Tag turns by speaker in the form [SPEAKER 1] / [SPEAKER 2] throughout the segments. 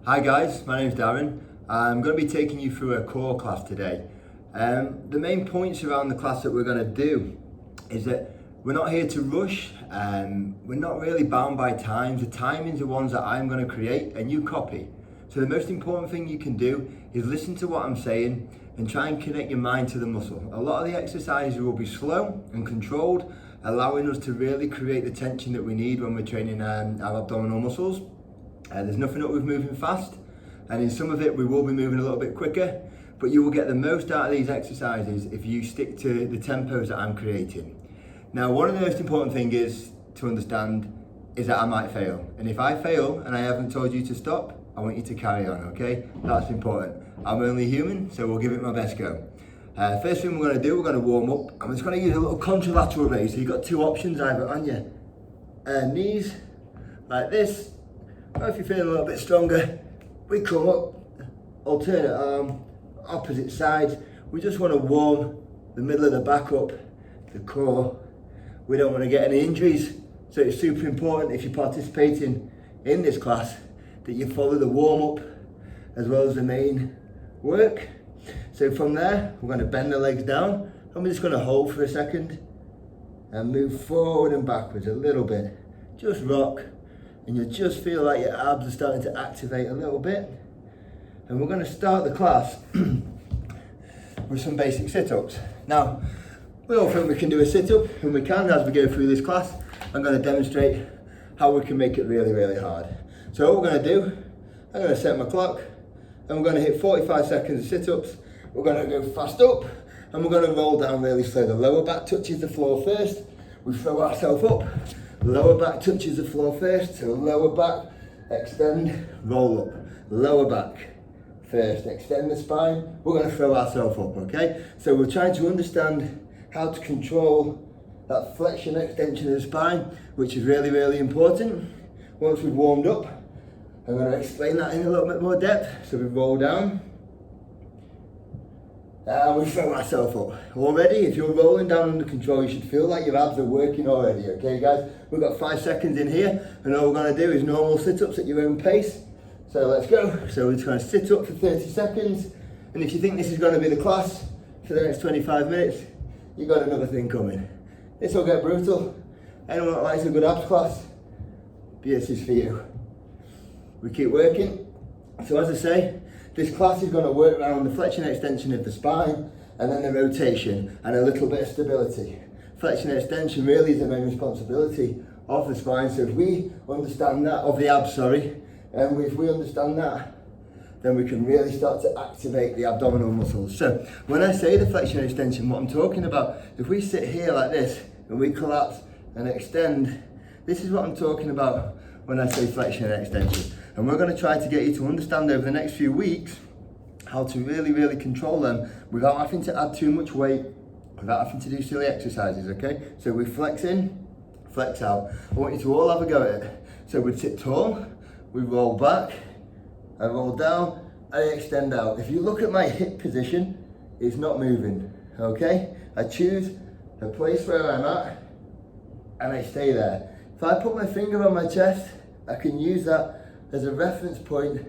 [SPEAKER 1] Hi guys, my name's Darren. I'm going to be taking you through a core class today. The main points around the class that we're going to do is that we're not here to rush. We're not really bound by times. The timings are ones that I'm going to create and you copy. So the most important thing you can do is listen to what I'm saying and try and connect your mind to the muscle. A lot of the exercises will be slow and controlled, allowing us to really create the tension that we need when we're training our abdominal muscles. There's nothing up with moving fast, and in some of it we will be moving a little bit quicker, but you will get the most out of these exercises if you stick to the tempos that I'm creating. Now, one of the most important things is to understand is that I might fail, and if I fail and I haven't told you to stop, I want you to carry on, okay? That's important. I'm only human, so we'll give it my best go. First thing we're going to do, we're going to warm up. I'm just going to use a little contralateral raise. So you've got two options, either on your knees like this, or if you're feeling a little bit stronger, we come up, alternate arm, opposite sides. We just want to warm the middle of the back up, the core. We don't want to get any injuries, so it's super important if you're participating in this class that you follow the warm up as well as the main work. So from there, we're going to bend the legs down, and we're just going to hold for a second and move forward and backwards a little bit. Just rock, and you'll just feel like your abs are starting to activate a little bit. And we're going to start the class with some basic sit-ups. Now, we all think we can do a sit-up, and we can as we go through this class. I'm going to demonstrate how we can make it really, really hard. So what we're going to do, I'm going to set my clock, and we're going to hit 45 seconds of sit-ups. We're going to go fast up, and we're going to roll down really slow. The lower back touches the floor first. We throw ourselves up. Lower back touches the floor first. So lower back, extend, roll up. Lower back first, extend the spine. We're going to throw ourselves up, okay? So we're trying to understand how to control that flexion extension of the spine, which is really, really important. Once we've warmed up, I'm going to explain that in a little bit more depth. So we roll down, and we throw ourselves up. Already, if you're rolling down under control, you should feel like your abs are working already, okay guys? We've got 5 seconds in here, and all we're going to do is normal sit-ups at your own pace. So let's go. So we're just going to sit up for 30 seconds, and if you think this is going to be the class for the next 25 minutes, you've got another thing coming. This will get brutal. Anyone that likes a good abs class, this is for you. We keep working. So as I say, this class is going to work around the flexion extension of the spine, and then the rotation and a little bit of stability. Flexion extension really is the main responsibility of the spine. So if we understand that, of the abs, sorry, and if we understand that, then we can really start to activate the abdominal muscles. So when I say the flexion extension, what I'm talking about, if we sit here like this and we collapse and extend, this is what I'm talking about when I say flexion and extension. And we're going to try to get you to understand over the next few weeks how to really, really control them without having to add too much weight, without having to do silly exercises, okay? So we flex in, flex out. I want you to all have a go at it. So we sit tall, we roll back, I roll down, I extend out. If you look at my hip position, it's not moving, okay? I choose the place where I'm at, and I stay there. If I put my finger on my chest, I can use that as a reference point.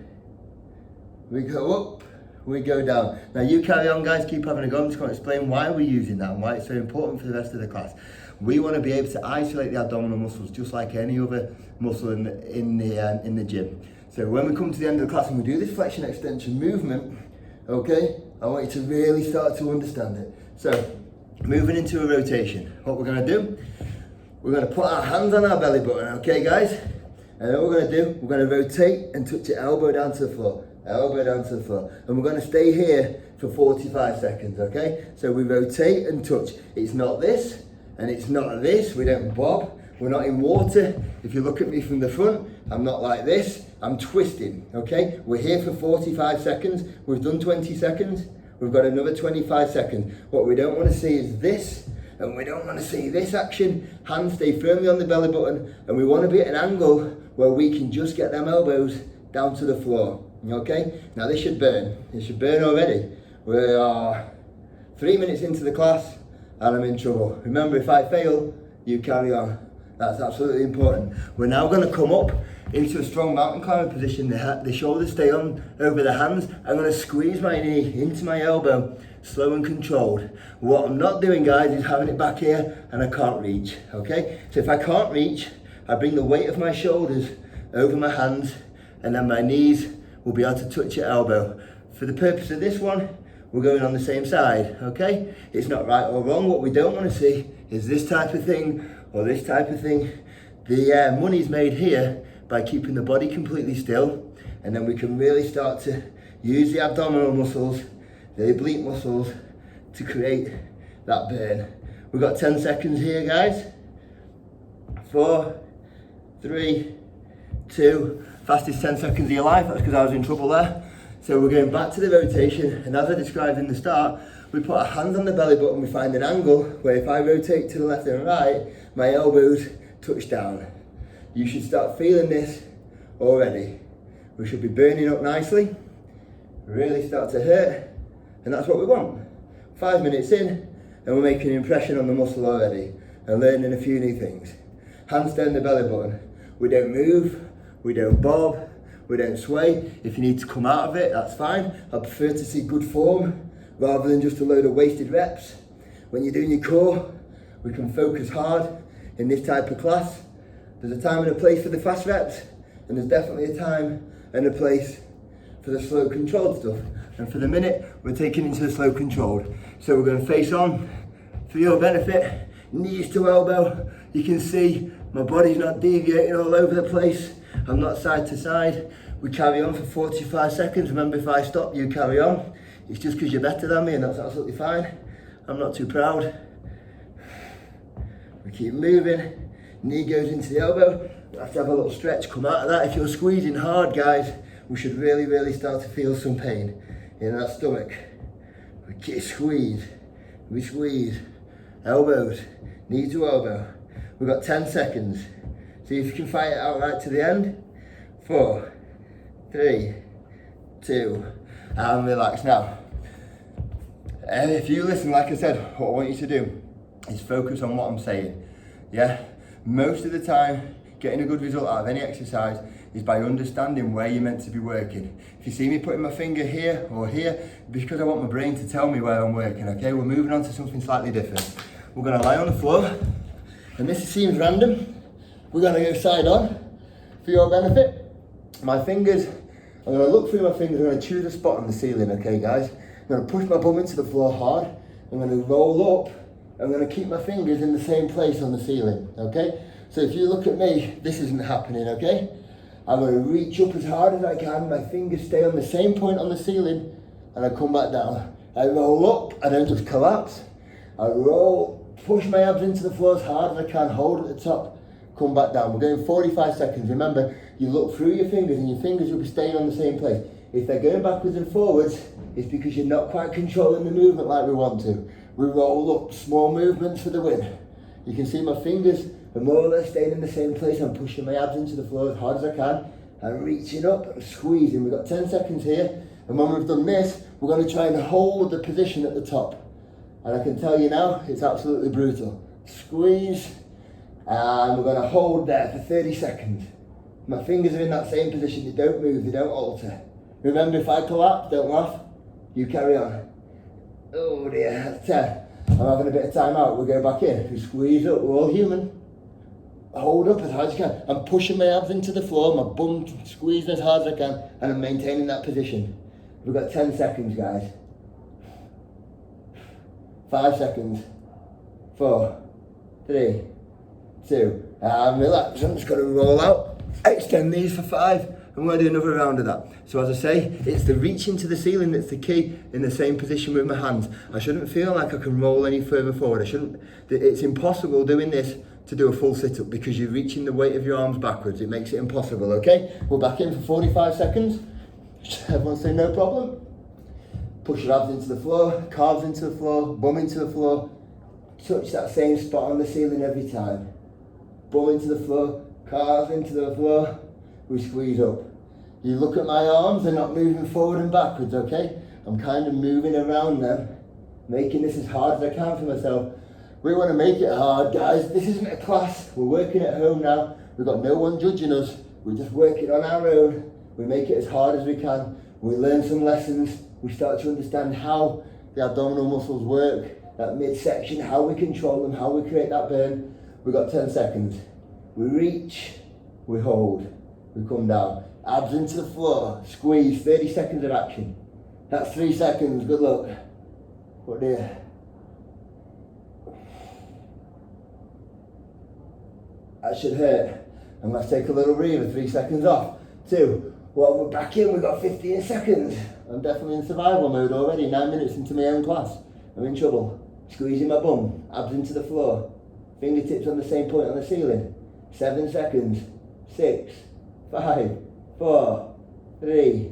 [SPEAKER 1] We go up, we go down. Now you carry on guys, keep having a go. I'm just going to explain why we're using that and why it's so important for the rest of the class. We want to be able to isolate the abdominal muscles just like any other muscle in the gym. So when we come to the end of the class and we do this flexion extension movement, okay, I want you to really start to understand it. So moving into a rotation, what we're going to do, we're going to put our hands on our belly button, okay guys? And then what we're going to do, we're going to rotate and touch your elbow down to the floor. Elbow down to the floor. And we're going to stay here for 45 seconds, okay? So we rotate and touch. It's not this, and it's not this. We don't bob. We're not in water. If you look at me from the front, I'm not like this. I'm twisting, okay? We're here for 45 seconds. We've done 20 seconds. We've got another 25 seconds. What we don't want to see is this, and we don't want to see this action. Hands stay firmly on the belly button, and we want to be at an angle where we can just get them elbows down to the floor, okay? Now this should burn. It should burn already. We are 3 minutes into the class, and I'm in trouble. Remember, if I fail, you carry on. That's absolutely important. We're now going to come up into a strong mountain climber position. The shoulders stay on over the hands. I'm going to squeeze my knee into my elbow, slow and controlled. What I'm not doing, guys, is having it back here and I can't reach, okay? So if I can't reach, I bring the weight of my shoulders over my hands and then my knees will be able to touch your elbow. For the purpose of this one, we're going on the same side, okay? It's not right or wrong. What we don't want to see is this type of thing or this type of thing. The money's made here by keeping the body completely still, and then we can really start to use the abdominal muscles, the oblique muscles, to create that burn. We've got 10 seconds here, guys. 4, 3, 2, fastest 10 seconds of your life. That's because I was in trouble there. So we're going back to the rotation, and as I described in the start, we put our hands on the belly button, we find an angle where if I rotate to the left and right, my elbows touch down. You should start feeling this already. We should be burning up nicely, really start to hurt, and that's what we want. 5 minutes in, and we're making an impression on the muscle already, and learning a few new things. Hands down the belly button. We don't move, we don't bob, we don't sway. If you need to come out of it, that's fine. I prefer to see good form, rather than just a load of wasted reps. When you're doing your core, we can focus hard in this type of class. There's a time and a place for the fast reps, and there's definitely a time and a place for the slow controlled stuff. And for the minute, we're taking into the slow controlled. So we're going to face on for your benefit, knees to elbow. You can see my body's not deviating all over the place. I'm not side to side. We carry on for 45 seconds. Remember, if I stop, you carry on. It's just because you're better than me, and that's absolutely fine. I'm not too proud. We keep moving. Knee goes into the elbow. We have to have a little stretch, come out of that. If you're squeezing hard, guys, we should really, really start to feel some pain in our stomach. We keep squeeze, elbows, knee to elbow. We've got 10 seconds. See if you can fight it out right to the end. 4, 3, 2, and relax. Now, if you listen, like I said, what I want you to do is focus on what I'm saying. Yeah, most of the time, getting a good result out of any exercise is by understanding where you're meant to be working. If you see me putting my finger here or here, because I want my brain to tell me where I'm working, okay? We're moving on to something slightly different. We're gonna lie on the floor, and this seems random. We're gonna go side on for your benefit. My fingers, I'm gonna look through my fingers, I'm gonna choose a spot on the ceiling, okay guys? I'm gonna push my bum into the floor hard, I'm gonna roll up, I'm going to keep my fingers in the same place on the ceiling, okay? So if you look at me, this isn't happening, okay? I'm going to reach up as hard as I can, my fingers stay on the same point on the ceiling, and I come back down. I roll up, I don't just collapse. I roll, push my abs into the floor as hard as I can, hold at the top, come back down. We're going 45 seconds. Remember, you look through your fingers and your fingers will be staying on the same place. If they're going backwards and forwards, it's because you're not quite controlling the movement like we want to. We roll up, small movements for the win. You can see my fingers are more or less staying in the same place. I'm pushing my abs into the floor as hard as I can. I'm reaching up and squeezing. We've got 10 seconds here. And when we've done this, we're going to try and hold the position at the top. And I can tell you now, it's absolutely brutal. Squeeze, and we're going to hold there for 30 seconds. My fingers are in that same position. They don't move, they don't alter. Remember, if I collapse, don't laugh. You carry on. Oh dear, that's 10. I'm having a bit of time out. We'll go back in. We squeeze up, we're all human. Hold up as hard as you can. I'm pushing my abs into the floor, my bum squeezing as hard as I can, and I'm maintaining that position. We've got 10 seconds, guys. 5 seconds. 4, 3, 2, and relax. I'm just going to roll out. Extend these for 5. I'm going to do another round of that. So as I say, it's the reaching to the ceiling that's the key, in the same position with my hands. I shouldn't feel like I can roll any further forward. It's impossible doing this to do a full sit-up because you're reaching the weight of your arms backwards. It makes it impossible, okay? We're back in for 45 seconds. Everyone say no problem. Push your abs into the floor, calves into the floor, bum into the floor. Touch that same spot on the ceiling every time. Bum into the floor, calves into the floor. We squeeze up. You look at my arms, they're not moving forward and backwards, okay? I'm kind of moving around them, making this as hard as I can for myself. We want to make it hard, guys. This isn't a class. We're working at home now. We've got no one judging us. We just work it on our own. We make it as hard as we can. We learn some lessons. We start to understand how the abdominal muscles work, that midsection, how we control them, how we create that burn. We've got 10 seconds. We reach, we hold, we come down. Abs into the floor, squeeze, 30 seconds of action. That's 3 seconds, good luck. What dear. That should hurt. And let's take a little breather, 3 seconds off. 2, 1, we're back in, we've got 15 seconds. I'm definitely in survival mode already, 9 minutes into my own class. I'm in trouble. Squeezing my bum, abs into the floor. Fingertips on the same point on the ceiling. 7 seconds. 6, 5, 4, 3,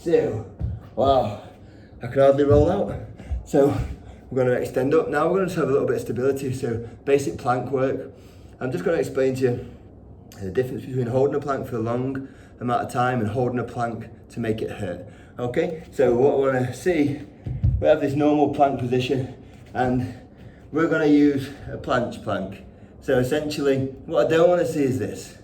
[SPEAKER 1] 2. Wow, I can hardly roll out. So we're going to extend up. Now we're going to have a little bit of stability. So basic plank work. I'm just going to explain to you the difference between holding a plank for a long amount of time and holding a plank to make it hurt. Okay, so what we want to see, we have this normal plank position and we're going to use a planche plank. So essentially, what I don't want to see is this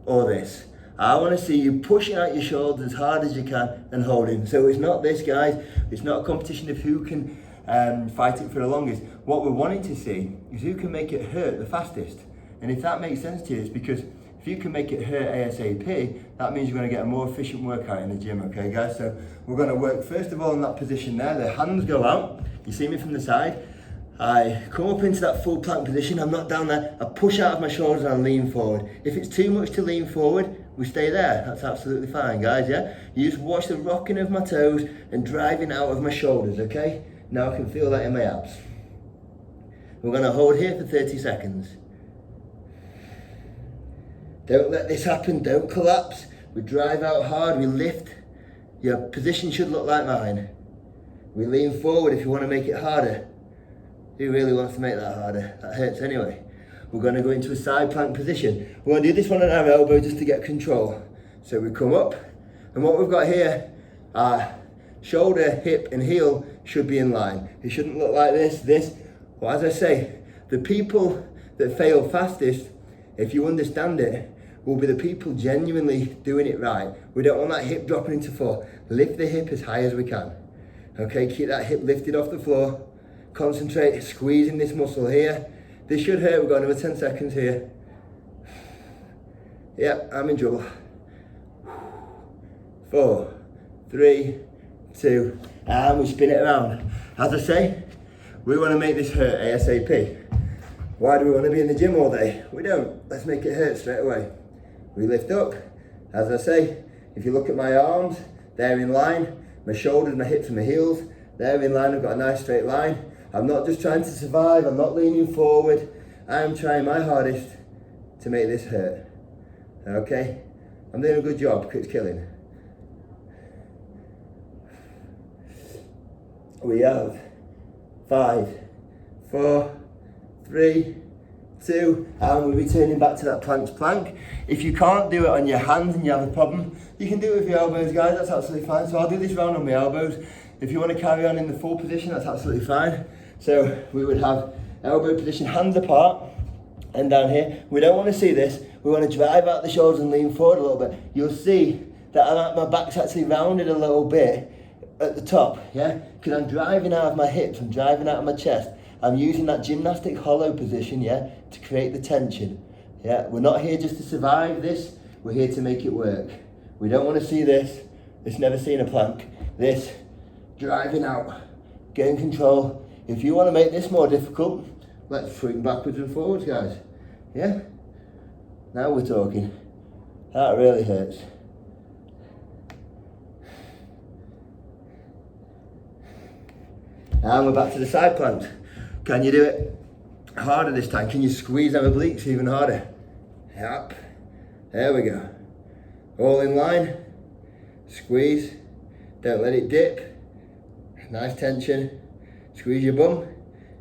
[SPEAKER 1] or this. I want to see you pushing out your shoulders as hard as you can and holding. So it's not this, guys. It's not a competition of who can fight it for the longest. What we're wanting to see is who can make it hurt the fastest. And if that makes sense to you, it's because if you can make it hurt ASAP, that means you're going to get a more efficient workout in the gym, okay guys? So we're going to work first of all in that position there. The hands go out. You see me from the side. I come up into that full plank position. I'm not down there. I push out of my shoulders and I lean forward. If it's too much to lean forward, we stay there. That's absolutely fine, guys, yeah? You just watch the rocking of my toes and driving out of my shoulders, okay? Now I can feel that in my abs. We're going to hold here for 30 seconds. Don't let this happen, don't collapse. We drive out hard, we lift. Your position should look like mine. We lean forward if you want to make it harder. Who really wants to make that harder? That hurts anyway. We're going to go into a side plank position. We're going to do this one on our elbow just to get control. So we come up, and what we've got here, our shoulder, hip and heel should be in line. It shouldn't look like this. Well, as I say, the people that fail fastest, if you understand it, will be the people genuinely doing it right. We don't want that hip dropping into floor. Lift the hip as high as we can. Okay, keep that hip lifted off the floor. Concentrate, squeezing this muscle here. This should hurt. We've got another 10 seconds here. Yep, I'm in trouble. 4, 3, 2, and we spin it around. As I say, we want to make this hurt ASAP. Why do we want to be in the gym all day? We don't. Let's make it hurt straight away. We lift up. As I say, if you look at my arms, they're in line. My shoulders, my hips and my heels, they're in line. I've got a nice straight line. I'm not just trying to survive. I'm not leaning forward. I'm trying my hardest to make this hurt. Okay? I'm doing a good job because it's killing. We have 5, 4, 3, 2, and we're returning back to that planche plank. If you can't do it on your hands and you have a problem, you can do it with your elbows, guys. That's absolutely fine. So I'll do this round on my elbows. If you want to carry on in the full position, that's absolutely fine. So we would have elbow position, hands apart, and down here. We don't want to see this. We want to drive out the shoulders and lean forward a little bit. You'll see that my back's actually rounded a little bit at the top, yeah? Because I'm driving out of my hips, I'm driving out of my chest. I'm using that gymnastic hollow position, yeah, to create the tension. Yeah, we're not here just to survive this, we're here to make it work. We don't want to see this. It's never seen a plank. This, driving out, getting control. If you want to make this more difficult, let's swing backwards and forwards, guys. Yeah? Now we're talking. That really hurts. And we're back to the side planks. Can you do it harder this time? Can you squeeze our obliques even harder? Yep. There we go. All in line. Squeeze. Don't let it dip. Nice tension. Squeeze your bum.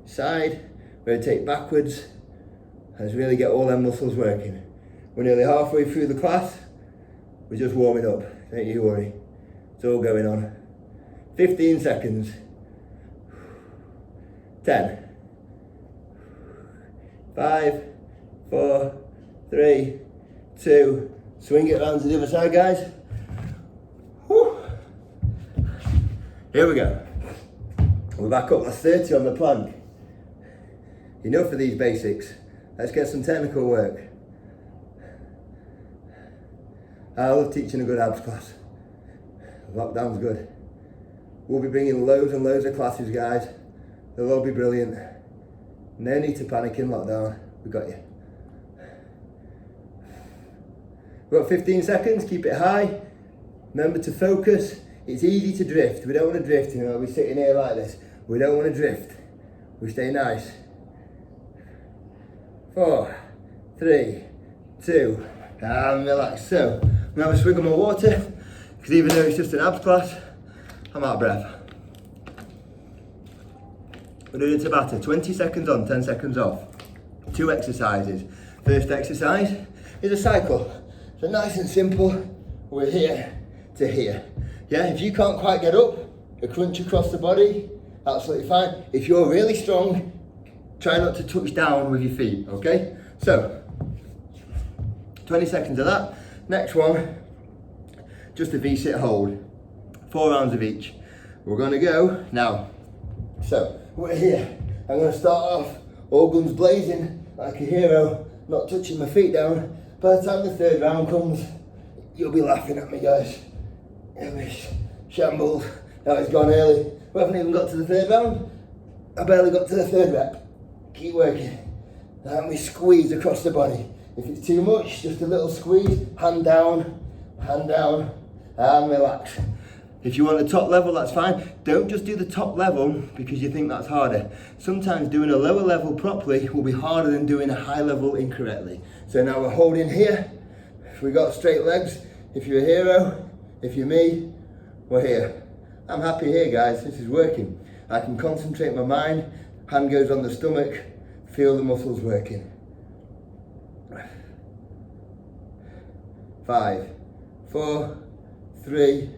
[SPEAKER 1] Side. Rotate backwards. Let's really get all them muscles working. We're nearly halfway through the class. We're just warming up. Don't you worry. It's all going on. 15 seconds. 10. 5, 4, 3, 2, swing it around to the other side, guys. Woo. Here we go. We're back up, that's 30 on the plank. Enough of these basics. Let's get some technical work. I love teaching a good abs class. Lockdown's good. We'll be bringing loads and loads of classes, guys. They'll all be brilliant. No need to panic in lockdown. We got you. We've got 15 seconds, keep it high. Remember to focus. It's easy to drift. We don't want to drift, you know, we're sitting here like this. We don't want to drift. We stay nice. 4, 3, 2, and relax. So, I'm going to have a swig of my water, because even though it's just an abs class, I'm out of breath. We're doing Tabata, 20 seconds on, 10 seconds off. 2 exercises. First exercise is a cycle. So nice and simple, we're here to here. Yeah, if you can't quite get up, a crunch across the body, absolutely fine. If you're really strong, try not to touch down with your feet, okay? So, 20 seconds of that. Next one, just a V-sit hold. 4 rounds of each. We're gonna go now. So, we're here. I'm gonna start off all guns blazing, like a hero, not touching my feet down. By the time the 3rd round comes, you'll be laughing at me, guys. Shambles. Now it's gone early. We haven't even got to the 3rd round. I barely got to the 3rd rep. Keep working. And we squeeze across the body. If it's too much, just a little squeeze. Hand down, and relax. If you want the top level, that's fine. Don't just do the top level because you think that's harder. Sometimes doing a lower level properly will be harder than doing a high level incorrectly. So now we're holding here. If we got straight legs, if you're a hero, if you're me, we're here. I'm happy here, guys. This is working. I can concentrate my mind. Hand goes on the stomach. Feel the muscles working. 5, 4, 3,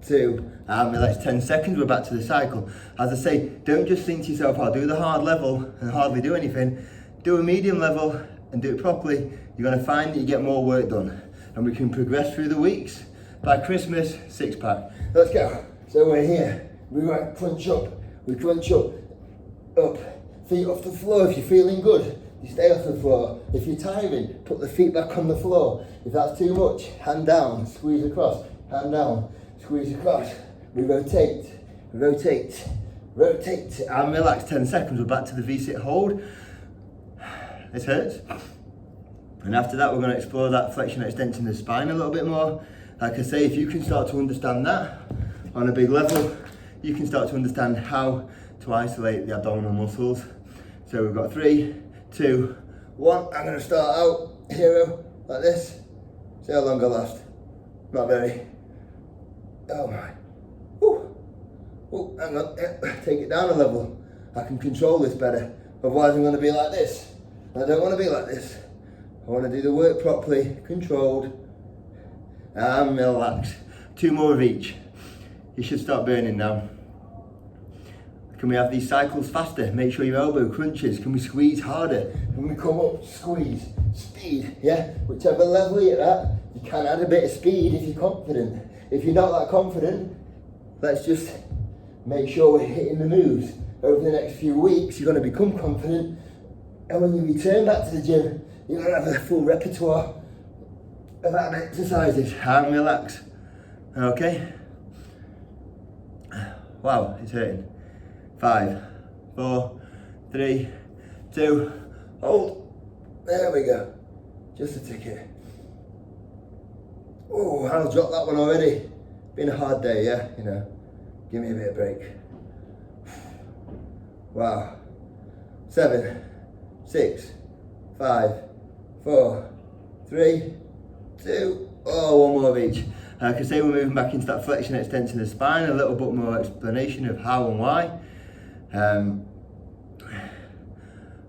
[SPEAKER 1] 2, and relax. 10 seconds, we're back to the cycle. As I say, don't just think to yourself, I'll do the hard level and hardly do anything. Do a medium level and do it properly. You're going to find that you get more work done. And we can progress through the weeks. By Christmas, 6-pack. Let's go. So we're here. We right, crunch up. We crunch up. Up. Feet off the floor if you're feeling good. You stay off the floor. If you're tiring, put the feet back on the floor. If that's too much, hand down, squeeze across. Hand down, squeeze across. We rotate, rotate, rotate, and relax. 10 seconds, we're back to the V-sit hold. This hurts. And after that, we're going to explore that flexion extension of the spine a little bit more. Like I say, if you can start to understand that on a big level, you can start to understand how to isolate the abdominal muscles. So we've got 3, 2, 1. I'm going to start out hero like this. See how long I last. Not very. Oh my. Ooh. Ooh, hang on. Take it down a level. I can control this better. Otherwise I'm going to be like this. I don't want to be like this. I want to do the work properly, controlled, and relax. 2 more of each. You should start burning now. Can we have these cycles faster? Make sure your elbow crunches. Can we squeeze harder? Can we come up, squeeze, speed, yeah? Whichever level you're at, you can add a bit of speed if you're confident. If you're not that confident, let's just make sure we're hitting the moves. Over the next few weeks, you're going to become confident, and when you return back to the gym, you're going to have a full repertoire of ab exercises. And relax. Okay? Wow, it's hurting. 5, 4, 3, 2, hold. There we go. Just a ticket. Oh, I'll drop that one already. Been a hard day, yeah? You know, give me a bit of break. Wow. 7, 6, 5, 4, 3, 2, oh, 1 more of each. Like I say, we're moving back into that flexion extension of the spine, a little bit more explanation of how and why.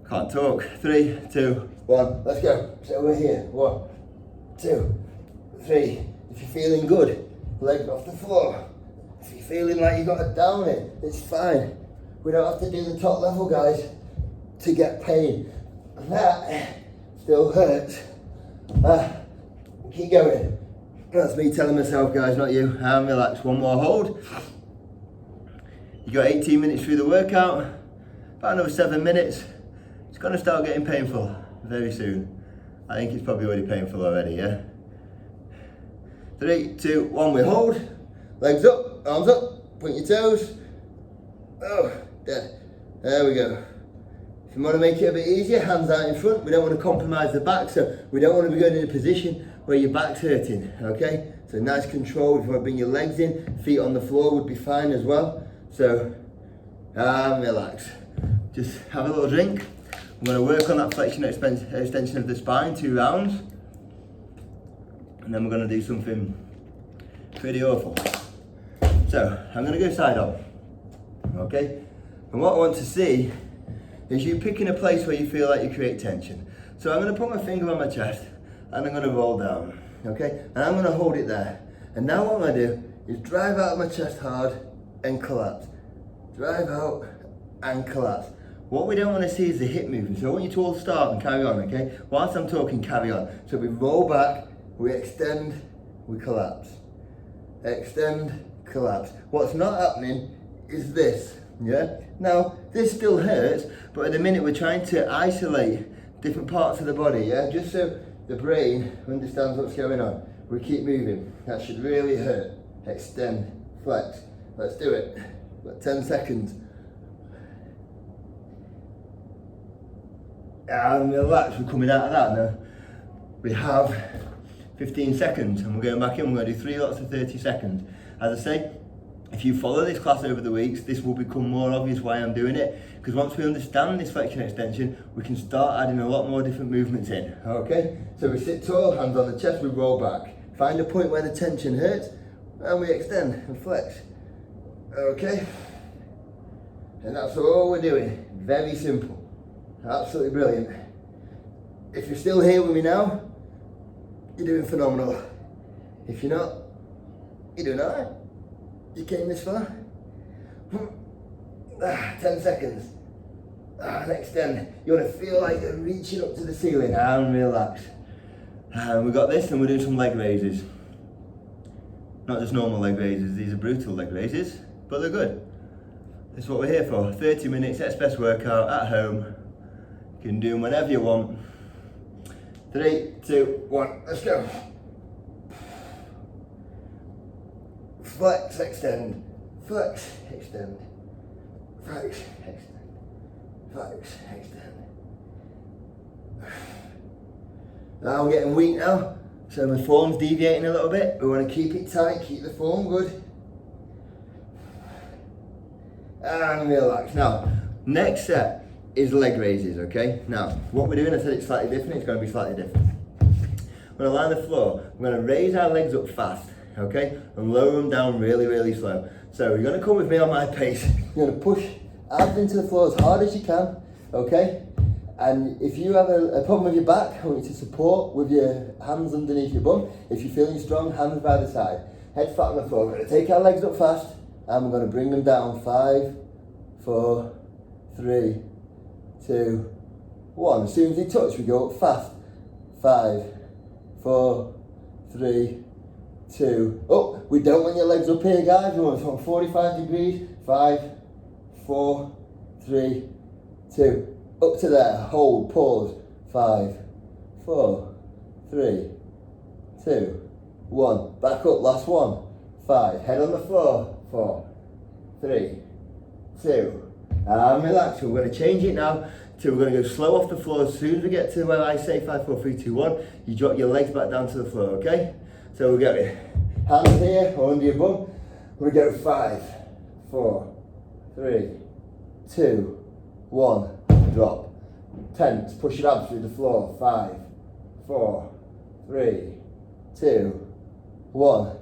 [SPEAKER 1] Can't talk. 3, 2, 1, let's go. So we're here. 1, 2, 3. If you're feeling good, legs off the floor. If you're feeling like you've got to down it, it's fine. We don't have to do the top level, guys, to get pain. And that still hurts. keep going. That's me telling myself, guys, not you. And relax, one more hold. You got 18 minutes through the workout, about another 7 minutes. It's gonna start getting painful very soon. I think it's probably already painful already, yeah? 3, 2, 1, we hold. Legs up, arms up, point your toes. Oh, dead. There we go. If you want to make it a bit easier, hands out in front. We don't want to compromise the back, so we don't want to be going in a position where your back's hurting, okay? So nice control. If you want to bring your legs in, feet on the floor would be fine as well. So, relax. Just have a little drink. We're going to work on that flexion extension of the spine, 2 rounds. And then we're going to do something pretty awful. So, I'm going to go side on, okay? And what I want to see is you picking a place where you feel like you create tension. So I'm going to put my finger on my chest and I'm going to roll down, okay? And I'm going to hold it there. And now what I'm going to do is drive out of my chest hard and collapse. Drive out and collapse. What we don't want to see is the hip movement. So I want you to all start and carry on, okay? Whilst I'm talking, carry on. So we roll back, we extend, we collapse. Extend, collapse. What's not happening is this, yeah? Now, this still hurts, but at the minute we're trying to isolate different parts of the body, yeah? Just so the brain understands what's going on. We keep moving. That should really hurt. Extend, flex. Let's do it. Got 10 seconds. And relax, we're coming out of that now. We have 15 seconds and we're going back in. We're going to do 3 lots of 30 seconds. As I say, if you follow this class over the weeks, this will become more obvious why I'm doing it. Because once we understand this flexion extension, we can start adding a lot more different movements in, okay? So we sit tall, hands on the chest, we roll back. Find a point where the tension hurts, and we extend and flex, okay? And that's all we're doing. Very simple. Absolutely brilliant. If you're still here with me now, you're doing phenomenal. If you're not, you're doing alright. You came this far. 10 seconds. And extend. You want to feel like you're reaching up to the ceiling and relax. And we got this, and we're doing some leg raises. Not just normal leg raises, these are brutal leg raises, but they're good. That's what we're here for. 30 minutes, best workout at home. You can do them whenever you want. 3, 2, 1, let's go. Flex, extend, flex, extend, flex, extend, flex, extend. Now I'm getting weak now, so my form's deviating a little bit. We want to keep it tight, keep the form good. And relax. Now, next set is leg raises, okay? Now, what we're doing, I said it's slightly different, it's going to be slightly different. We're going to lie on the floor, we're going to raise our legs up fast, okay? And lower them down really, really slow. So you're going to come with me on my pace. You're going to push abs into the floor as hard as you can, okay? And if you have a problem with your back, I want you to support with your hands underneath your bum. If you're feeling strong, hands by the side. Head flat on the floor. We're going to take our legs up fast and we're going to bring them down. 5, 4, 3, 2, 1. As soon as they touch, we go up fast. 5, 4, 3, 2, up. We don't want your legs up here, guys. We want it from 45 degrees. 5, 4, 3, 2. Up to there, hold, pause. 5, 4, 3, 2, 1. Back up, last one. 5, head on the floor. 4, 3, 2, and relax. We're going to change it now to, we're going to go slow off the floor. As soon as we get to where I say 5, 4, 3, 2, 1, you drop your legs back down to the floor, okay? So we'll go hands here or under your bum. We go 5, 4, 3, 2, 1. Drop. Tense, push your abs through the floor. 5, 4, 3, 2, 1.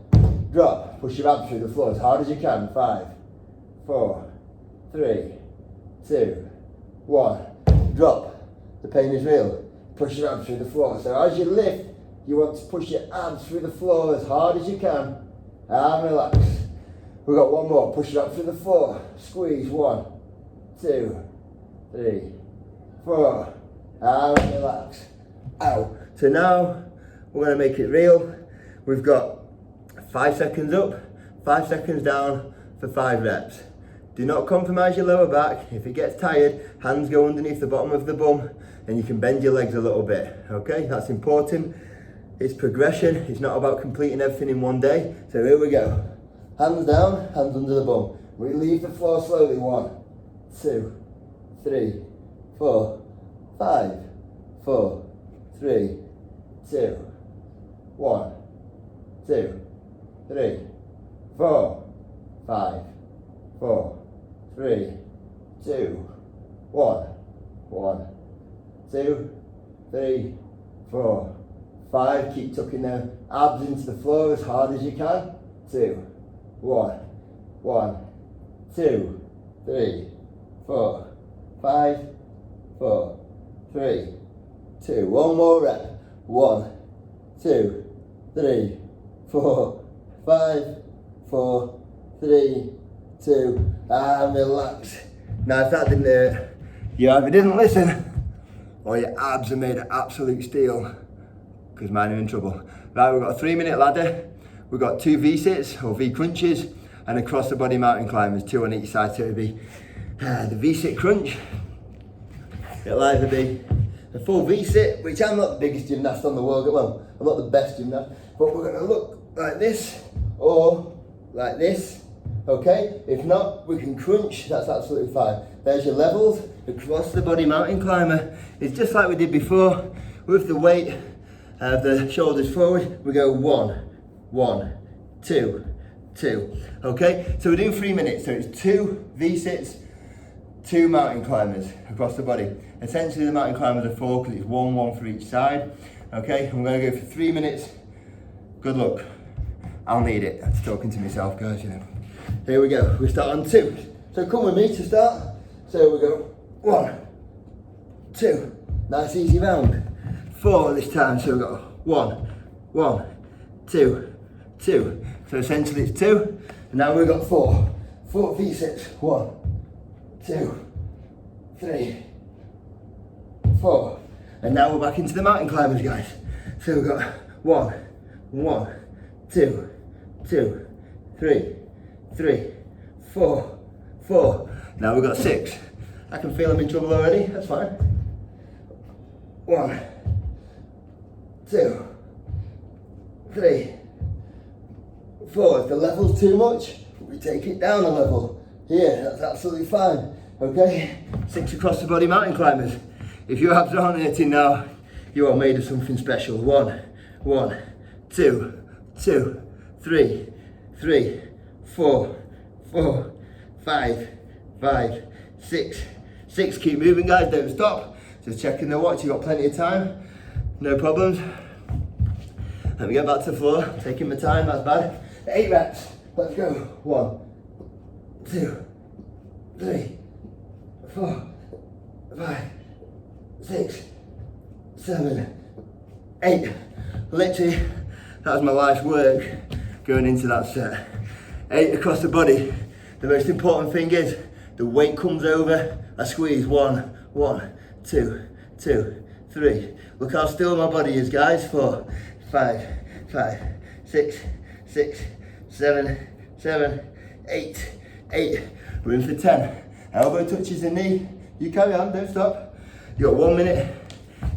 [SPEAKER 1] Drop, push your abs through the floor as hard as you can. 5, 4, 3, 2, 1. Drop. The pain is real. Push your abs through the floor. So as you lift, you want to push your abs through the floor as hard as you can. And relax. We've got one more. Push your abs through the floor. Squeeze. 1, 2, 3, 4, and relax. Ow. So now we're going to make it real. We've got 5 seconds up, 5 seconds down for 5 reps. Do not compromise your lower back. If it gets tired, hands go underneath the bottom of the bum and you can bend your legs a little bit, okay? That's important. It's progression. It's not about completing everything in one day. So here we go. Hands down, hands under the bum. We leave the floor slowly. 1, 2, 3, 4, 5, 4, 3, 2, 1, 2, 3, 4, 5, 4, 3, 2, 1, 1, 2, 3, 4, 5. Keep tucking them abs into the floor as hard as you can. 2, 1, 1, 2, 3, 4, 5, 4, 3, 2. One more rep. 1, 2, 3, 4, 5, 4, 3, 2, and relax. Now if that didn't hurt, you either didn't listen or your abs are made of absolute steel, because mine are in trouble. Right, we've got a 3-minute lather, we've got 2 V-sits or V-crunches, and across the body mountain climbers, 2 on each side. So it'll be the V-sit crunch. It'll either be a full V-sit, which I'm not the biggest gymnast on the world, well, I'm not the best gymnast, but we're gonna look like this or like this, okay? If not, we can crunch, that's absolutely fine. There's your levels across the body mountain climber. It's just like we did before, with the weight of the shoulders forward. We go 1, 1, 2, 2, okay? So we're doing 3 minutes, so it's 2 V-sits, 2 mountain climbers across the body. Essentially the mountain climbers are 4 because it's 1, 1 for each side, okay? I'm gonna go for 3 minutes. Good luck. I'll need it. That's talking to myself, guys, you know. Here we go. We start on 2. So come with me to start. So we go 1, 2. Nice easy round. 4 this time. So we go 1, 1, 2, 2. So essentially it's 2. And now we've got 4. 4 V-sits. 1, 2, 3, 4. And now we're back into the mountain climbers, guys. So we've got 1, 1, 2, 2, 3, 3, 4, 4. Now we've got 6. I can feel I'm in trouble already, that's fine. 1, 2, 3, 4. If the level's too much, we take it down a level. Here, that's absolutely fine, okay? 6 across the body mountain climbers. If your abs aren't hurting now, you are made of something special. 1, 1, 2, 2, 3, 3, 4, 4, 5, 5, 6, 6. Keep moving, guys, don't stop. Just checking the watch, you've got plenty of time. No problems. Let me get back to the floor, taking my time, that's bad. 8 reps, let's go. 1, 2, 3, 4, 5, 6, 7, 8. Literally, that was my life's work going into that set. 8 across the body. The most important thing is the weight comes over, I squeeze. 1, 1, 2, 2, 3. Look how still my body is, guys. 4, 5, 5, 6, 6, 7, 7, 8, 8. We're in for 10. Elbow touches the knee. You carry on, don't stop. You got 1 minute.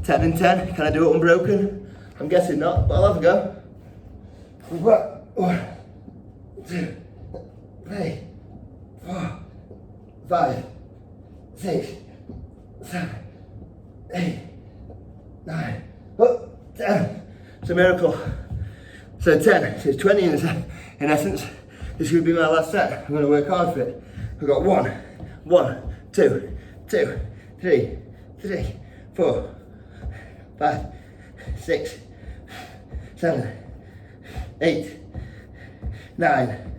[SPEAKER 1] 10 and 10. Can I do it unbroken? I'm guessing not, but I'll have a go. 1, 2, 3, 4, 5, 6, 7, 8, 9, 10. It's a miracle. So 10, so it's 20 in essence. This could be my last set. I'm going to work hard for it. We've got 1, 1, 2, 2, 3, 3, 4, 5, 6, 7, 8, 9,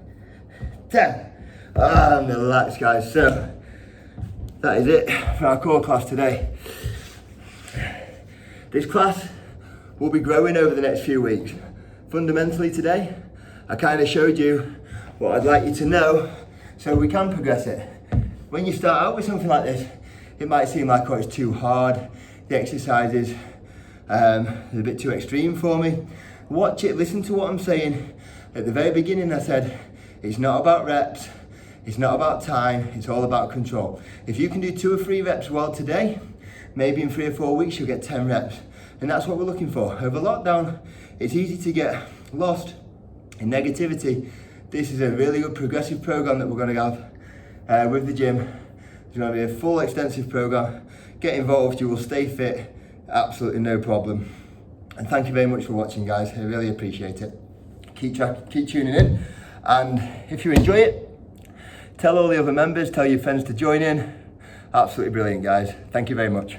[SPEAKER 1] 10. And relax, guys. So that is it for our core class today. This class will be growing over the next few weeks. Fundamentally today, I kind of showed you what I'd like you to know so we can progress it. When you start out with something like this, it might seem like, oh, it's too hard, the exercises It's a bit too extreme for me. Watch it, listen to what I'm saying. At the very beginning I said, it's not about reps, it's not about time, it's all about control. If you can do 2 or 3 reps well today, maybe in 3 or 4 weeks you'll get 10 reps. And that's what we're looking for. Over lockdown, it's easy to get lost in negativity. This is a really good progressive program that we're going to have with the gym. It's going to be a full extensive program. Get involved, you will stay fit, absolutely no problem. And thank you very much for watching, guys. I really appreciate it. Keep tuning in, and if you enjoy it, tell all the other members, tell your friends to join in. Absolutely brilliant, guys. Thank you very much.